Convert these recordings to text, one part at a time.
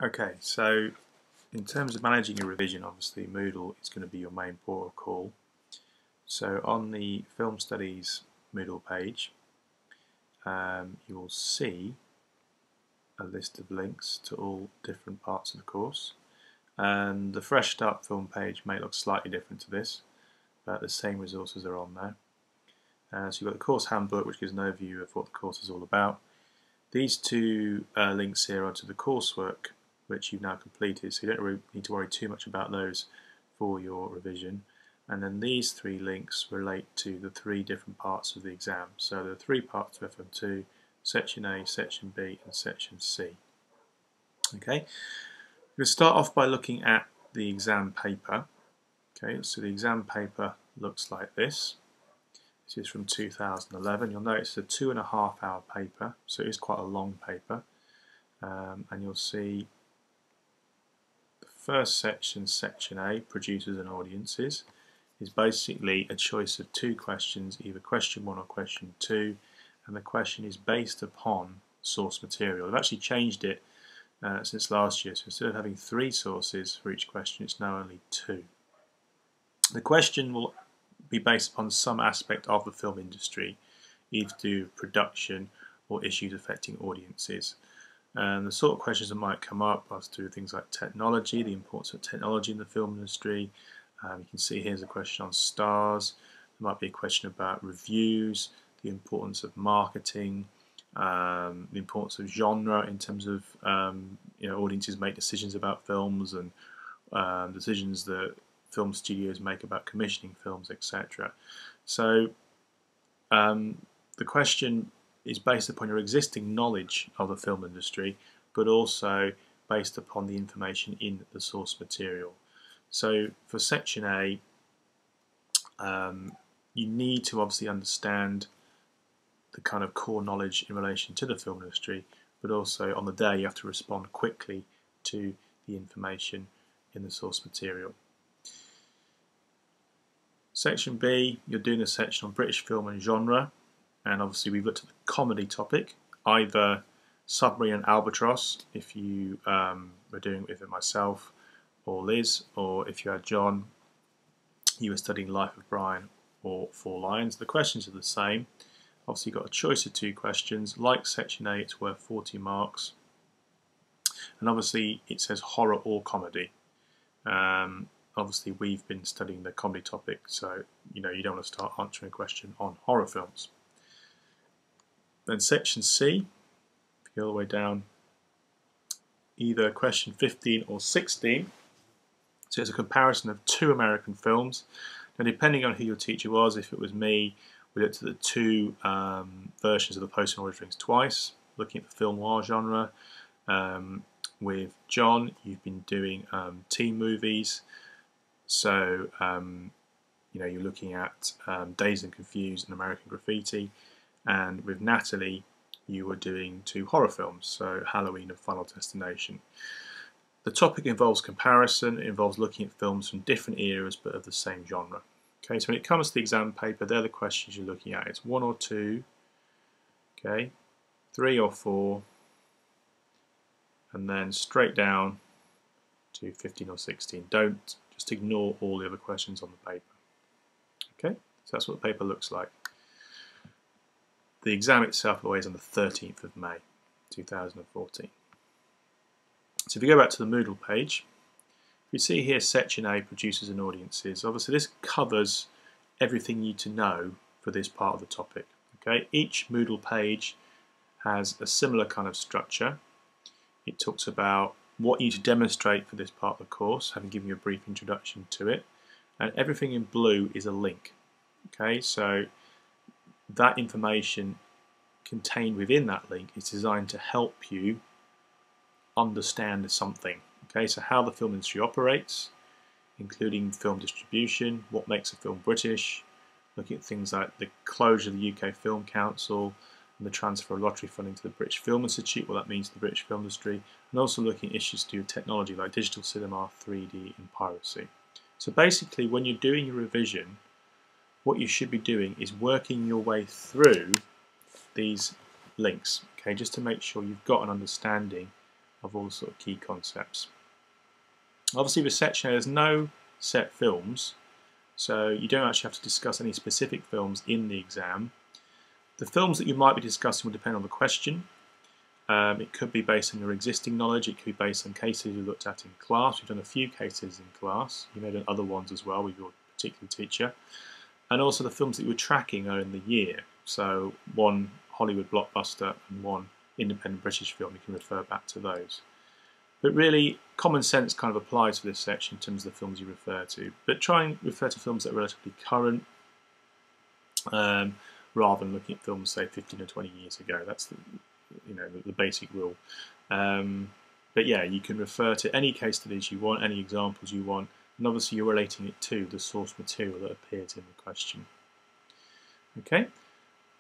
Okay, so in terms of managing your revision, obviously Moodle is going to be your main port of call. So on the Film Studies Moodle page, you will see a list of links to all different parts of the course. And the Fresh Start Film page may look slightly different to this, but the same resources are on there. So you've got the course handbook, which gives an overview of what the course is all about. These two links here are to the coursework, which you've now completed, so you don't really need to worry too much about those for your revision. And then these three links relate to the three different parts of the exam. So there are three parts to FM2, Section A, Section B and Section C. Okay, we'll start off by looking at the exam paper. Okay, so the exam paper looks like this. This is from 2011. You'll notice it's a 2.5 hour paper, so it is quite a long paper. And you'll see the first section, Section A, producers and audiences, is basically a choice of two questions, either question 1 or question 2, and the question is based upon source material. I've actually changed it since last year, so instead of having 3 sources for each question, it's now only 2. The question will be based upon some aspect of the film industry, either to do with production or issues affecting audiences. And the sort of questions that might come up are to do with things like technology, the importance of technology in the film industry. You can see here's a question on stars. There might be a question about reviews, the importance of marketing, the importance of genre in terms of audiences make decisions about films and decisions that film studios make about commissioning films, etc. So the question is based upon your existing knowledge of the film industry, but also based upon the information in the source material. So for Section A, you need to obviously understand the kind of core knowledge in relation to the film industry, but also on the day you have to respond quickly to the information in the source material. Section B, you're doing a section on British film and genre, and obviously we've looked at the comedy topic, either Submarine and Albatross, if you were doing it with myself or Liz, or if you had John, you were studying Life of Brian or Four Lions. The questions are the same. Obviously you've got a choice of 2 questions. Like Section A, it's worth 40 marks. And obviously it says horror or comedy. Obviously we've been studying the comedy topic, so you don't want to start answering a question on horror films. Then Section C, if you go all the way down, either question 15 or 16. So it's a comparison of 2 American films. Now depending on who your teacher was, if it was me, we looked at the 2 versions of The Post and Lord of the Rings twice, looking at the film noir genre. With John, you've been doing teen movies. So, you're looking at Dazed and Confused and American Graffiti. And with Natalie, you were doing 2 horror films, so Halloween and Final Destination. The topic involves comparison. It involves looking at films from different eras but of the same genre. Okay, so when it comes to the exam paper, they're the questions you're looking at. It's 1 or 2, okay, 3 or 4, and then straight down to 15 or 16. Don't just ignore all the other questions on the paper. Okay, so that's what the paper looks like. The exam itself always on the 13th of May 2014. So if you go back to the Moodle page, you see here Section A, producers and audiences. Obviously this covers everything you need to know for this part of the topic. Okay, each Moodle page has a similar kind of structure. It talks about what you need to demonstrate for this part of the course, having given you a brief introduction to it, and everything in blue is a link. Okay, so that information contained within that link is designed to help you understand something. Okay, so how the film industry operates, including film distribution, what makes a film British, looking at things like the closure of the UK Film Council and the transfer of lottery funding to the British Film Institute, what that means to the British film industry, and also looking at issues to do with technology like digital cinema, 3D and piracy. So basically when you're doing your revision, what you should be doing is working your way through these links, okay, just to make sure you've got an understanding of all the sort of key concepts. Obviously with Section A there's no set films, so you don't actually have to discuss any specific films in the exam. The films that you might be discussing will depend on the question. It could be based on your existing knowledge, it could be based on cases you looked at in class. We've done a few cases in class, you may have done other ones as well with your particular teacher. And also the films that you were tracking earlier in the year. So one Hollywood blockbuster and one independent British film, you can refer back to those. But really, common sense kind of applies for this section in terms of the films you refer to. But try and refer to films that are relatively current, rather than looking at films, say, 15 or 20 years ago. That's the basic rule. But yeah, you can refer to any case studies you want, any examples you want, and obviously you're relating it to the source material that appears in the question. Okay.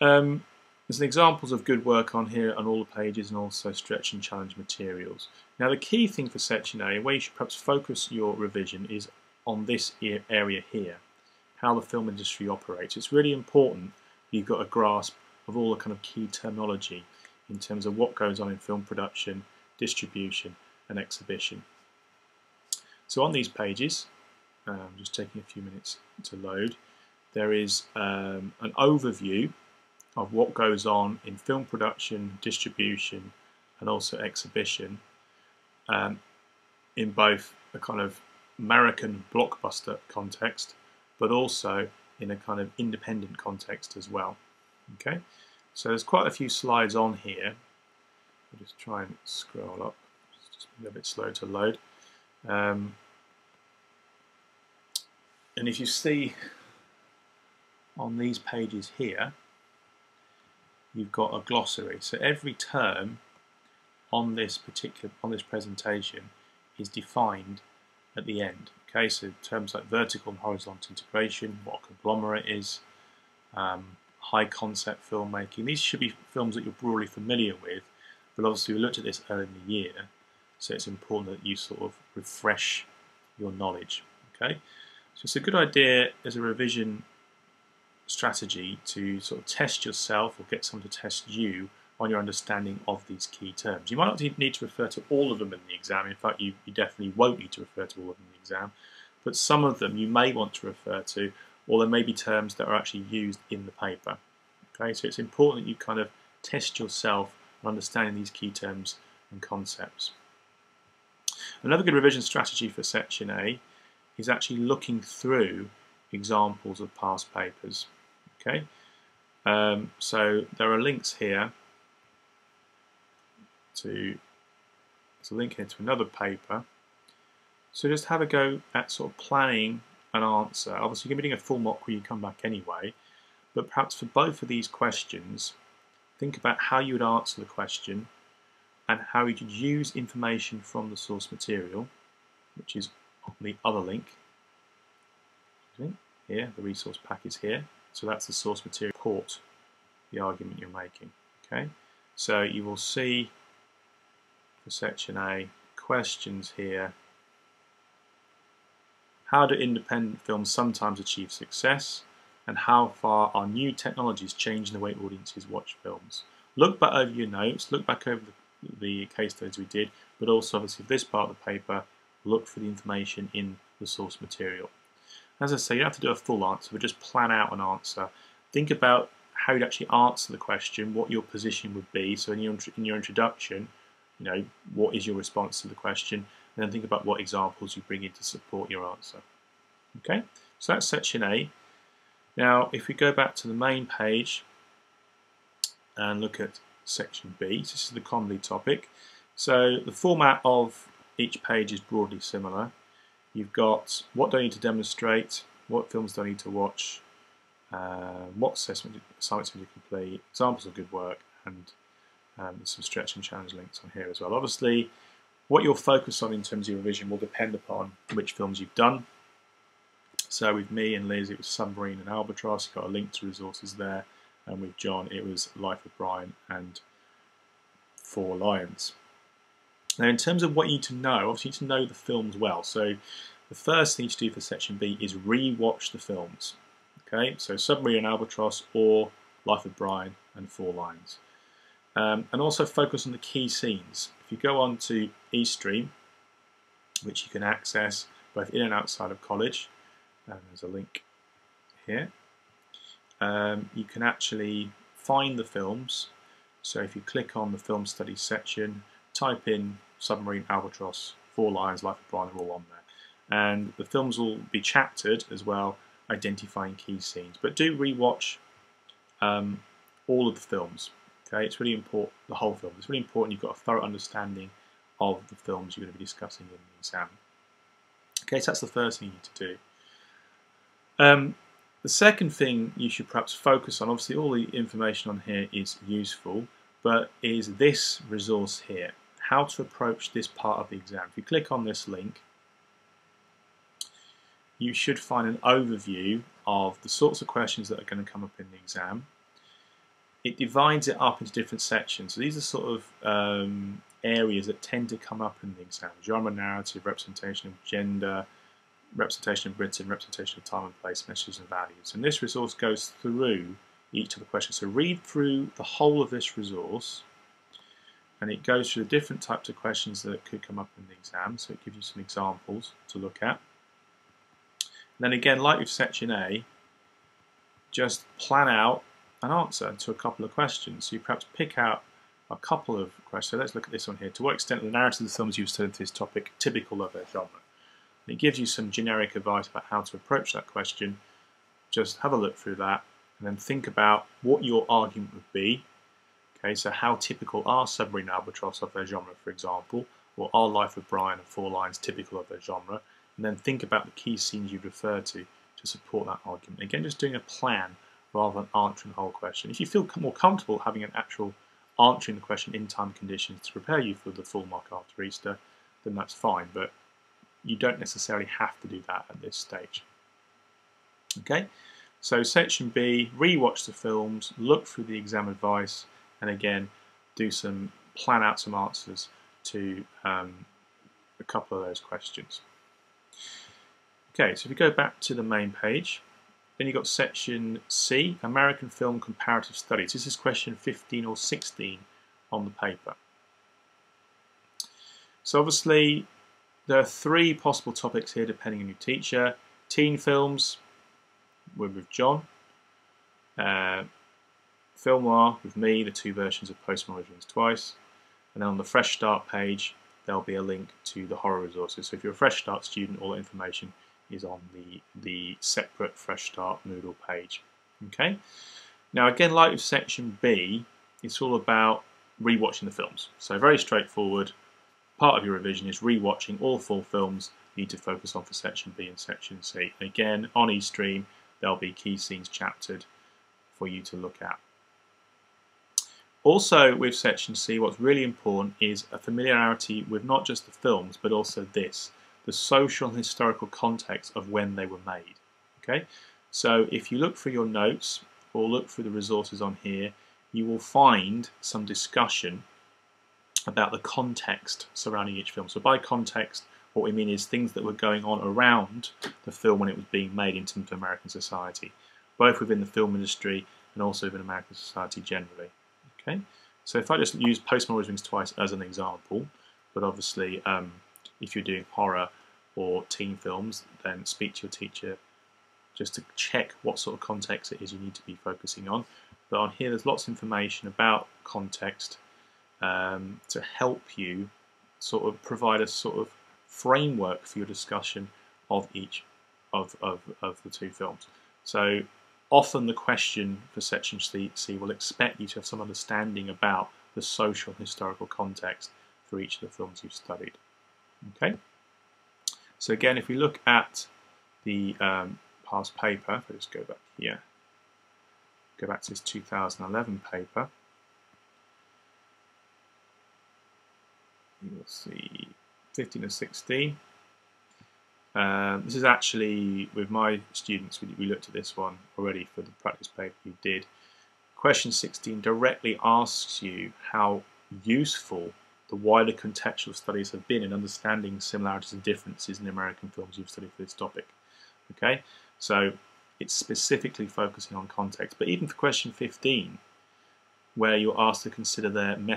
There's some examples of good work on here on all the pages, and also stretch and challenge materials. Now the key thing for Section A, where you should perhaps focus your revision, is on this area here, how the film industry operates. It's really important you've got a grasp of all the kind of key terminology in terms of what goes on in film production, distribution and exhibition. So on these pages, just taking a few minutes to load, there is an overview of what goes on in film production, distribution and also exhibition in both a kind of American blockbuster context, but also in a kind of independent context as well. Okay, so there's quite a few slides on here. I'll just try and scroll up, it's just a bit slow to load. And if you see on these pages here, you've got a glossary. So every term on this presentation is defined at the end. Okay, so terms like vertical and horizontal integration, what a conglomerate is, high concept filmmaking. These should be films that you're broadly familiar with, but obviously we looked at this earlier in the year, so it's important that you sort of refresh your knowledge. Okay, so it's a good idea as a revision strategy to sort of test yourself or get someone to test you on your understanding of these key terms. You might not need to refer to all of them in the exam. In fact, you definitely won't need to refer to all of them in the exam, but some of them you may want to refer to, or there may be terms that are actually used in the paper. Okay, so it's important that you kind of test yourself on understanding these key terms and concepts. Another good revision strategy for Section A is actually looking through examples of past papers. Okay, so there are links here to link here to another paper. So just have a go at sort of planning an answer. Obviously, you're going to be doing a full mock when you come back anyway, but perhaps for both of these questions, think about how you would answer the question and how you could use information from the source material, which is on the other link. Here, the resource pack is here, so that's the source material to support the argument you're making. Okay, so you will see for Section A questions here. How do independent films sometimes achieve success, and how far are new technologies changing the way audiences watch films? Look back over your notes, look back over the case studies we did, but also obviously for this part of the paper, look for the information in the source material. As I say, you don't have to do a full answer, but just plan out an answer. Think about how you'd actually answer the question, what your position would be. So in your introduction, what is your response to the question, and then think about what examples you bring in to support your answer. Okay, so that's Section A. Now, if we go back to the main page and look at Section B, so this is the commonly topic. So the format of each page is broadly similar. You've got what do I need to demonstrate, what films do I need to watch, what assignments do I need to complete, examples of good work, and some stretch and challenge links on here as well. Obviously, what you'll focus on in terms of your revision will depend upon which films you've done. So with me and Liz, it was Submarine and Albatross. You've got a link to resources there. And with John, it was Life of Brian and Four Lions. Now, in terms of what you need to know, obviously you need to know the films well. So the first thing to do for Section B is re-watch the films. Okay, so Submarine and Albatross, or Life of Brian and Four Lions. And also focus on the key scenes. if you go on to eStream, which you can access both in and outside of college, and there's a link here, you can actually find the films. So if you click on the film studies section, type in Submarine Albatross, 4 Lions, Life of Brian, they're all on there. And the films will be chaptered as well, identifying key scenes. But do rewatch all of the films. Okay, it's really important, the whole film. It's really important you've got a thorough understanding of the films you're going to be discussing in the exam. Okay, so that's the first thing you need to do. The second thing you should perhaps focus on, obviously all the information on here is useful, but is this resource here, how to approach this part of the exam. If you click on this link, you should find an overview of the sorts of questions that are going to come up in the exam. It divides it up into different sections. So these are sort of areas that tend to come up in the exam: genre, narrative, representation of gender, representation of Britain, representation of time and place, messages and values. And this resource goes through each of the questions. So read through the whole of this resource, and it goes through the different types of questions that could come up in the exam. So it gives you some examples to look at. And then again, like with section A, just plan out an answer to a couple of questions. So you perhaps pick out a couple of questions. So let's look at this one here. To what extent are the narratives of the films you've studied for this topic typical of their genre? And it gives you some generic advice about how to approach that question. Just have a look through that and then think about what your argument would be. Okay, so how typical are Submarine Albatross of their genre, for example, or are Life of Brian and 4 Lions typical of their genre? And then think about the key scenes you refer to support that argument. Again, just doing a plan rather than answering the whole question. If you feel more comfortable having an actual answering the question in time conditions to prepare you for the full mock after Easter, then that's fine, but you don't necessarily have to do that at this stage. Okay, so section B, rewatch the films, look through the exam advice, and again, plan out some answers to a couple of those questions. Okay, so if we go back to the main page, then you've got section C, American Film Comparative Studies. This is question 15 or 16 on the paper. So obviously, there are 3 possible topics here depending on your teacher. Teen films, we're with John. Film noir with me, the 2 versions of Postman Always Rings Twice. And then on the Fresh Start page, there'll be a link to the horror resources. So if you're a Fresh Start student, all that information is on the separate Fresh Start Moodle page. Okay. Now again, like with section B, it's all about rewatching the films. So very straightforward. Part of your revision is rewatching all 4 films you need to focus on for section B and section C. And again, on eStream, there'll be key scenes chaptered for you to look at. Also with section C, what's really important is a familiarity with not just the films, but also the social and historical context of when they were made. Okay, so if you look through your notes or look through the resources on here, you will find some discussion about the context surrounding each film. So by context, what we mean is things that were going on around the film when it was being made in terms of American society, both within the film industry and also within American society generally. Okay, so if I just use Postman Always Rings Twice as an example, but obviously if you're doing horror or teen films, then speak to your teacher just to check what sort of context it is you need to be focusing on. But on here, there's lots of information about context to help you sort of provide a sort of framework for your discussion of each of the 2 films. So often the question for section C will expect you to have some understanding about the social and historical context for each of the films you've studied. Okay. So again, if we look at the past paper, if I just go back here, go back to this 2011 paper, you'll see 15 and 16. This is actually, with my students, we looked at this one already for the practice paper we did. Question 16 directly asks you how useful the wider contextual studies have been in understanding similarities and differences in the American films you've studied for this topic. Okay, so it's specifically focusing on context. But even for question 15, where you're asked to consider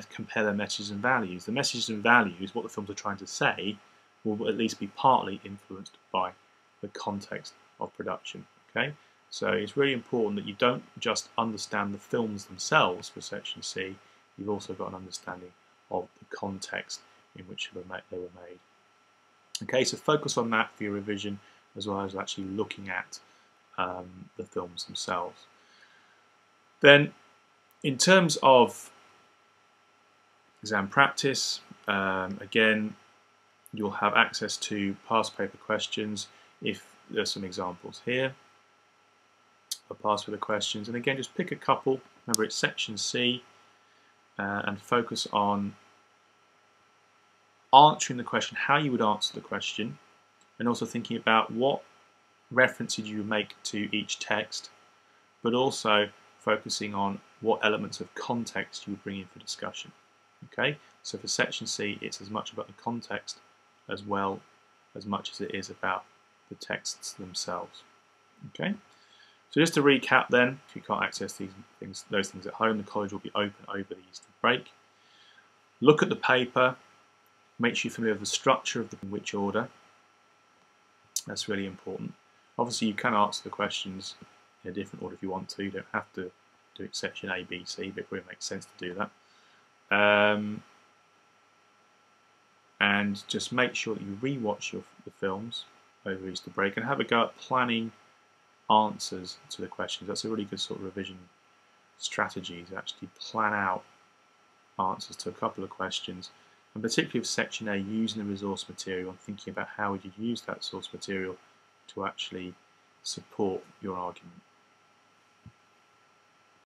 compare their messages and values. The messages and values, what the films are trying to say, will at least be partly influenced by the context of production. Okay, so it's really important that you don't just understand the films themselves for section C. You've also got an understanding of the context in which they were made. Okay, so focus on that for your revision, as well as actually looking at the films themselves. Then, in terms of exam practice, again, you'll have access to past paper questions. If there's some examples here of past paper questions, and again, just pick a couple. Remember, it's section C, and focus on answering the question, how you would answer the question, and also thinking about what references you make to each text, but also focusing on what elements of context you would bring in for discussion. Okay, so for section C, it's as much about the context as well as much as it is about the texts themselves. Okay, so just to recap then, if you can't access those things at home, the college will be open over the Easter break. Look at the paper, make sure you're familiar with the structure of in which order. That's really important. Obviously, you can answer the questions in a different order if you want to. You don't have to do it section A, B, C, but it really makes sense to do that. And just make sure that you re-watch the films over Easter break and have a go at planning answers to the questions. That's a really good sort of revision strategy, to actually plan out answers to a couple of questions, and particularly with section A, using the resource material and thinking about how would you use that source material to actually support your argument.